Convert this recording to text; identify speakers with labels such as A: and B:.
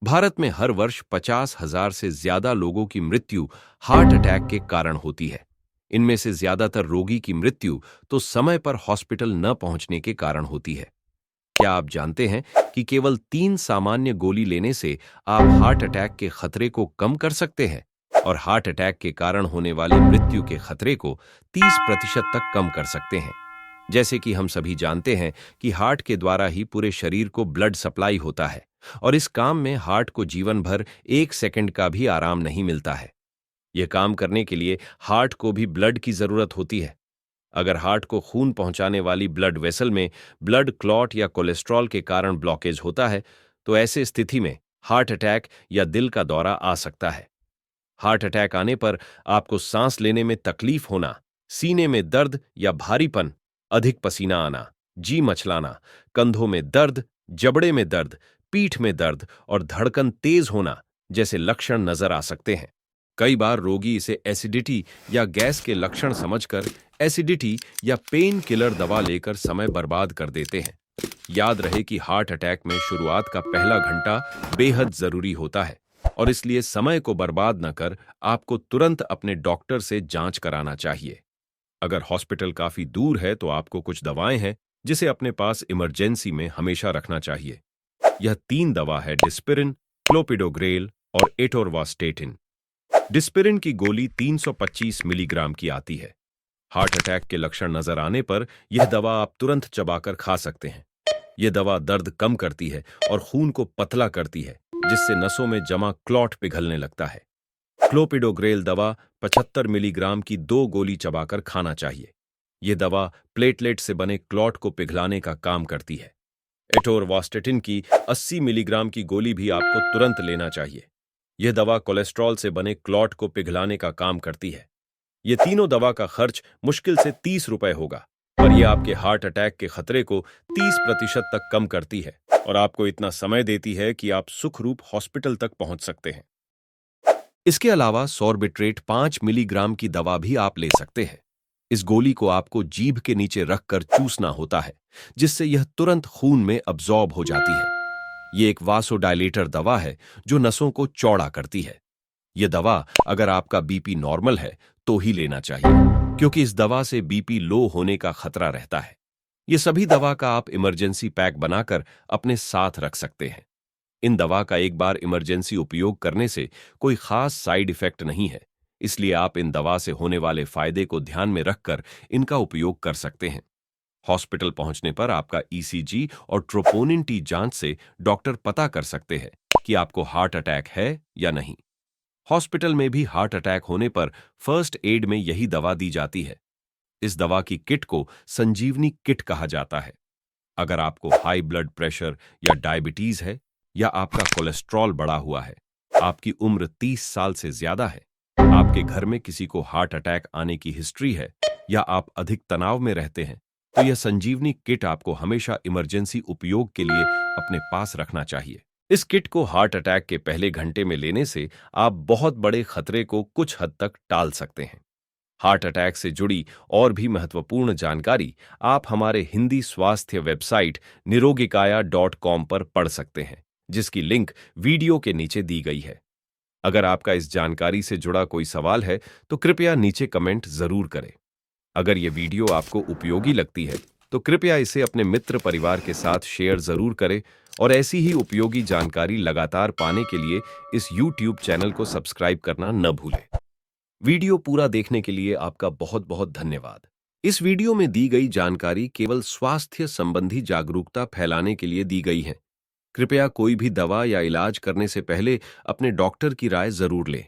A: भारत में हर वर्ष 50,000 से ज्यादा लोगों की मृत्यु हार्ट अटैक के कारण होती है। इनमें से ज्यादातर रोगी की मृत्यु तो समय पर हॉस्पिटल न पहुंचने के कारण होती है। क्या आप जानते हैं कि केवल 3 सामान्य गोली लेने से आप हार्ट अटैक के खतरे को कम कर सकते हैं और हार्ट अटैक के कारण होने वाली मृत्यु के खतरे को 30% तक कम कर सकते हैं। जैसे कि हम सभी जानते हैं कि हार्ट के द्वारा ही पूरे शरीर को ब्लड सप्लाई होता है और इस काम में हार्ट को जीवन भर 1 सेकंड का भी आराम नहीं मिलता है। यह काम करने के लिए हार्ट को भी ब्लड की जरूरत होती है। अगर हार्ट को खून पहुंचाने वाली ब्लड वेसल में ब्लड क्लॉट या कोलेस्ट्रॉल के कारण ब्लॉकेज होता है, तो ऐसे स्थिति में हार्ट अटैक या दिल का दौरा आ सकता है। हार्ट अटैक आने पर आपको सांस लेने में तकलीफ होना, सीने में दर्द या भारीपन, अधिक पसीना आना, जी मचलाना, कंधों में दर्द, जबड़े में दर्द, पीठ में दर्द और धड़कन तेज होना जैसे लक्षण नजर आ सकते हैं। कई बार रोगी इसे एसिडिटी या गैस के लक्षण समझकर एसिडिटी या पेन किलर दवा लेकर समय बर्बाद कर देते हैं। याद रहे कि हार्ट अटैक में शुरुआत का पहला घंटा बेहद जरूरी होता है और इसलिए समय को बर्बाद न कर आपको तुरंत अपने डॉक्टर से जांच कराना चाहिए। अगर हॉस्पिटल काफी दूर है तो आपको कुछ दवाएं हैं जिसे अपने पास इमरजेंसी में हमेशा रखना चाहिए। यह 3 दवा है: डिस्पिरिन, क्लोपिडोग्रेल और एटोरवास्टेटिन। डिस्पिरिन की गोली 325 मिलीग्राम की आती है। हार्ट अटैक के लक्षण नजर आने पर यह दवा आप तुरंत चबाकर खा सकते हैं। यह दवा दर्द कम करती है और खून को पतला करती है, जिससे नसों में जमा क्लॉट पिघलने लगता है। क्लोपिडोग्रेल दवा 75 मिलीग्राम की 2 गोली चबाकर खाना चाहिए। यह दवा प्लेटलेट से बने क्लॉट को पिघलाने का काम करती है। एटोरवास्टेटिन की 80 मिलीग्राम की गोली भी आपको तुरंत लेना चाहिए। यह दवा कोलेस्ट्रॉल से बने क्लॉट को पिघलाने का काम करती है। ये तीनों दवा का खर्च मुश्किल से 30 रुपए होगा, पर यह आपके हार्ट अटैक के खतरे को 30% तक कम करती है और आपको इतना समय देती है कि आप सुखरूप हॉस्पिटल तक पहुंच सकते हैं। इसके अलावा सॉर्बिट्रेट 5 मिलीग्राम की दवा भी आप ले सकते हैं। इस गोली को आपको जीभ के नीचे रखकर चूसना होता है, जिससे यह तुरंत खून में अब्जॉर्ब हो जाती है। ये एक वासोडायलेटर दवा है जो नसों को चौड़ा करती है। यह दवा अगर आपका बीपी नॉर्मल है तो ही लेना चाहिए, क्योंकि इस दवा से बीपी लो होने का खतरा रहता है। ये सभी दवा का आप इमरजेंसी पैक बनाकर अपने साथ रख सकते हैं। इन दवा का एक बार इमरजेंसी उपयोग करने से कोई खास साइड इफेक्ट नहीं है, इसलिए आप इन दवा से होने वाले फायदे को ध्यान में रखकर इनका उपयोग कर सकते हैं। हॉस्पिटल पहुंचने पर आपका ईसीजी और ट्रोपोनिन टी जांच से डॉक्टर पता कर सकते हैं कि आपको हार्ट अटैक है या नहीं। हॉस्पिटल में भी हार्ट अटैक होने पर फर्स्ट एड में यही दवा दी जाती है। इस दवा की किट को संजीवनी किट कहा जाता है। अगर आपको हाई ब्लड प्रेशर या डायबिटीज है, या आपका कोलेस्ट्रॉल बढ़ा हुआ है, आपकी उम्र 30 साल से ज्यादा है, आपके घर में किसी को हार्ट अटैक आने की हिस्ट्री है, या आप अधिक तनाव में रहते हैं, तो यह संजीवनी किट आपको हमेशा इमरजेंसी उपयोग के लिए अपने पास रखना चाहिए। इस किट को हार्ट अटैक के पहले घंटे में लेने से आप बहुत बड़े खतरे को कुछ हद तक टाल सकते हैं। हार्ट अटैक से जुड़ी और भी महत्वपूर्ण जानकारी आप हमारे हिंदी स्वास्थ्य वेबसाइट nirogiKaya.com पर पढ़ सकते हैं, जिसकी लिंक वीडियो के नीचे दी गई है। अगर आपका इस जानकारी से जुड़ा कोई सवाल है तो कृपया नीचे कमेंट जरूर करें। अगर ये वीडियो आपको उपयोगी लगती है तो कृपया इसे अपने मित्र परिवार के साथ शेयर जरूर करें और ऐसी ही उपयोगी जानकारी लगातार पाने के लिए इस YouTube चैनल को सब्सक्राइब करना न भूलें। वीडियो पूरा देखने के लिए आपका बहुत बहुत धन्यवाद। इस वीडियो में दी गई जानकारी केवल स्वास्थ्य संबंधी जागरूकता फैलाने के लिए दी गई है। कृपया कोई भी दवा या इलाज करने से पहले अपने डॉक्टर की राय जरूर लें।